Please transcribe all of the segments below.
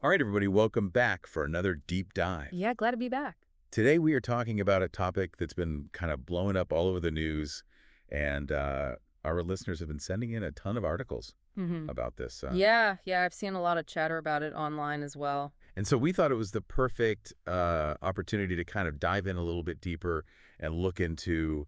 All right, everybody, welcome back for another deep dive. Yeah, glad to be back. Today, we are talking about a topic that's been kind of blowing up all over the news, and our listeners have been sending in a ton of articles hmm about this. Yeah, I've seen a lot of chatter about it online as well. And so we thought it was the perfect opportunity to kind of dive in a little bit deeper and look into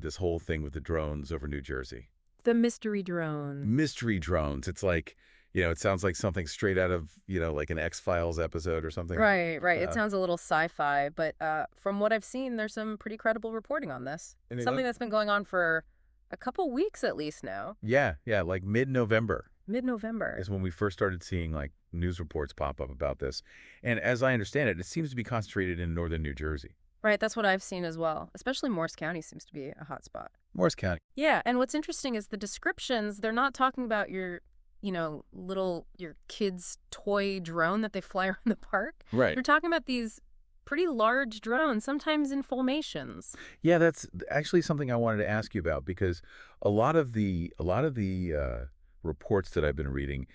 this whole thing with the drones over New Jersey. The mystery drone. Mystery drones. It's like, it sounds like something straight out of, like an X-Files episode or something. Right. It Uh, sounds a little sci-fi, but from what I've seen, there's some pretty credible reporting on this. and they Something look, that's been going on for a couple weeks at least now. yeah, like mid-November Mid-November. is when we first started seeing like news reports pop up about this. And as I understand it, it seems to be concentrated in northern New Jersey. Right, that's what I've seen as well. Especially Morris County seems to be a hot spot. Morris County. Yeah, and what's interesting is the descriptions, they're not talking about your kid's toy drone that they fly around the park. Right. They're talking about these pretty large drones, sometimes in formations. Yeah, that's actually something I wanted to ask you about because a lot of the reports that I've been reading,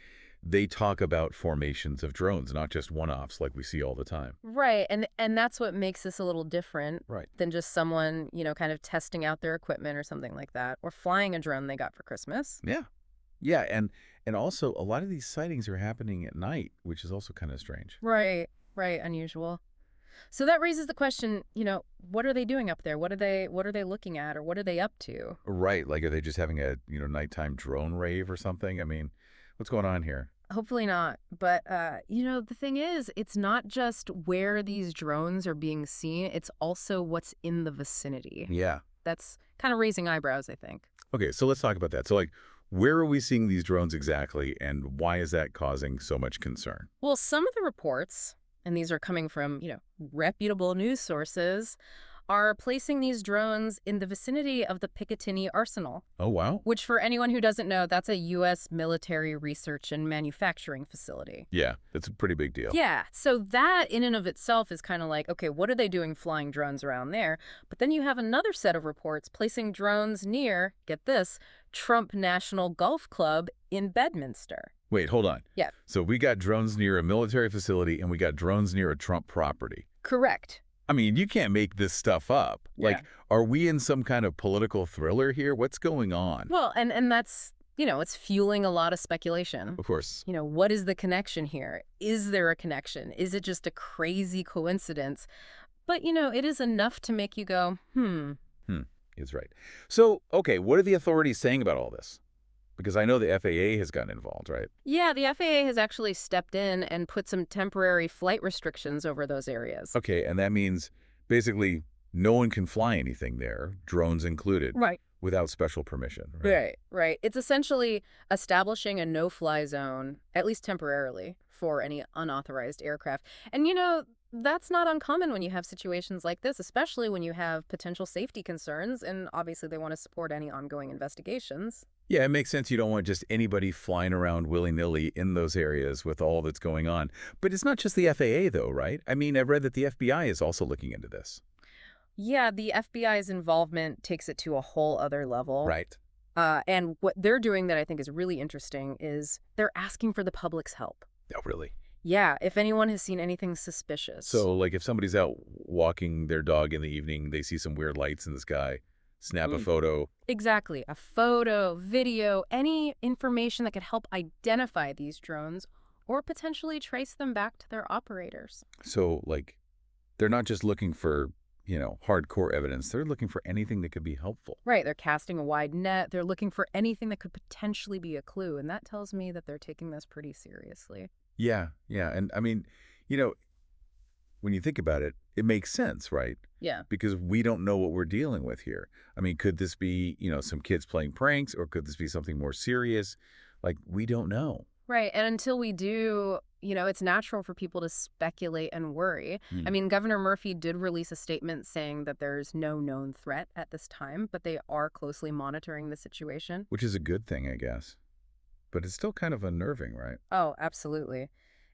they talk about formations of drones, not just one-offs like we see all the time. Right, and that's what makes this a little different Right. than just someone, kind of testing out their equipment or something like that, or flying a drone they got for Christmas. Yeah. Yeah, and also a lot of these sightings are happening at night, which is also kind of strange. Right, unusual. So that raises the question, what are they doing up there? What are they looking at, or what are they up to? Right, like are they just having a, nighttime drone rave or something? I mean, what's going on here? Hopefully not. But, the thing is, it's not just where these drones are being seen, it's also what's in the vicinity. Yeah. That's kind of raising eyebrows, I think. Okay, so let's talk about that. So like, where are we seeing these drones exactly, and why is that causing so much concern? Well, some of the reports, and these are coming from, reputable news sources, are placing these drones in the vicinity of the Picatinny Arsenal, Oh, wow. which for anyone who doesn't know, that's a U.S. military research and manufacturing facility. Yeah, that's a pretty big deal. Yeah, so that in and of itself is kind of like, okay, what are they doing flying drones around there? But then you have another set of reports placing drones near, get this, Trump National Golf Club in Bedminster. Wait, hold on. Yeah. So we got drones near a military facility, and we got drones near a Trump property. Correct. I mean, you can't make this stuff up. Yeah. Like, are we in some kind of political thriller here? What's going on? Well, and that's, it's fueling a lot of speculation. Of course. What is the connection here? Is there a connection? Is it just a crazy coincidence? But, it is enough to make you go, Is right. So, okay, what are the authorities saying about all this? Because I know the FAA has gotten involved, right? Yeah, the FAA has actually stepped in and put some temporary flight restrictions over those areas. Okay, and that means basically no one can fly anything there, drones included, Right. without special permission, right? Right. It's essentially establishing a no-fly zone, at least temporarily, for any unauthorized aircraft. And, that's not uncommon when you have situations like this, especially when you have potential safety concerns, and obviously they want to support any ongoing investigations. Yeah, it makes sense. You don't want just anybody flying around willy-nilly in those areas with all that's going on. But it's not just the FAA, though, right? I mean, I've read that the FBI is also looking into this. Yeah, the FBI's involvement takes it to a whole other level. Right. And what they're doing that I think is really interesting is they're asking for the public's help. Oh, really? Yeah, if anyone has seen anything suspicious. So, like, if somebody's out walking their dog in the evening, they see some weird lights in the sky, snap a photo. Exactly. A photo, video, any information that could help identify these drones or potentially trace them back to their operators. So, like, they're not just looking for, hardcore evidence. They're looking for anything that could be helpful. Right. They're casting a wide net. They're looking for anything that could potentially be a clue. And that tells me that they're taking this pretty seriously. Yeah. And I mean, when you think about it, it makes sense, right? Yeah. Because we don't know what we're dealing with here. I mean, could this be, some kids playing pranks, or could this be something more serious? Like, we don't know. Right. And until we do, it's natural for people to speculate and worry. I mean, Governor Murphy did release a statement saying that there's no known threat at this time, but they are closely monitoring the situation. Which is a good thing, I guess. But it's still kind of unnerving, right? Oh, absolutely.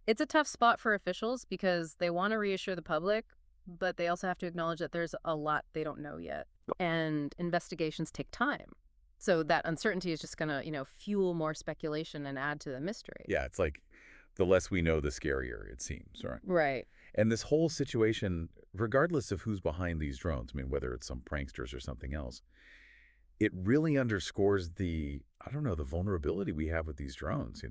It's a tough spot for officials because they want to reassure the public, but they also have to acknowledge that there's a lot they don't know yet. And investigations take time. So that uncertainty is just going to, fuel more speculation and add to the mystery. Yeah, it's like The less we know, the scarier it seems, right? Right. And this whole situation, regardless of who's behind these drones, I mean, whether it's some pranksters or something else, it really underscores I don't know, the vulnerability we have with these drones,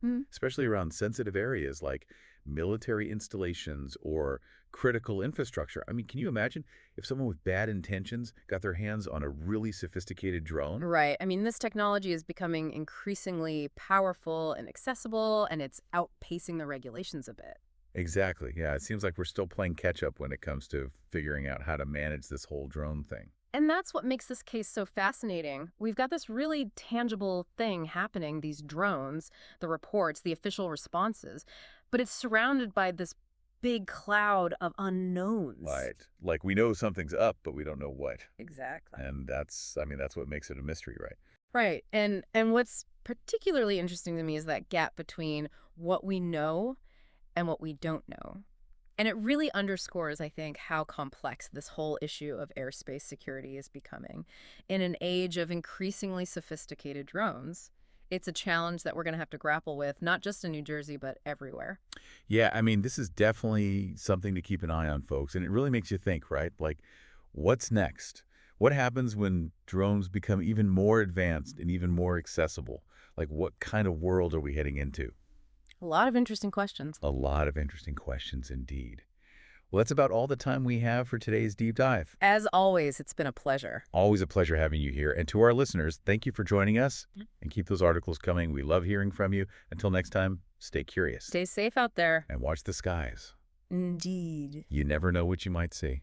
Mm. especially around sensitive areas like military installations or critical infrastructure. I mean, can you imagine if someone with bad intentions got their hands on a really sophisticated drone? Right. I mean, this technology is becoming increasingly powerful and accessible, and it's outpacing the regulations a bit. Exactly. Yeah, it seems like we're still playing catch up when it comes to figuring out how to manage this whole drone thing. And that's what makes this case so fascinating. We've got this really tangible thing happening, these drones, the reports, the official responses, but it's surrounded by this big cloud of unknowns. Right. Like we know something's up, but we don't know what. Exactly. And that's what makes it a mystery, right? Right. And what's particularly interesting to me is that gap between what we know and what we don't know. And it really underscores, I think, how complex this whole issue of airspace security is becoming. In an age of increasingly sophisticated drones, it's a challenge that we're going to have to grapple with, not just in New Jersey, but everywhere. Yeah, I mean, this is definitely something to keep an eye on, folks. And it really makes you think, right? Like, what's next? What happens when drones become even more advanced and even more accessible? Like, what kind of world are we heading into? A lot of interesting questions. A lot of interesting questions indeed. Well, that's about all the time we have for today's deep dive. As always, it's been a pleasure. Always a pleasure having you here. And to our listeners, thank you for joining us and keep those articles coming. We love hearing from you. Until next time, stay curious Stay safe out there. and watch the skies. Indeed. You never know what you might see.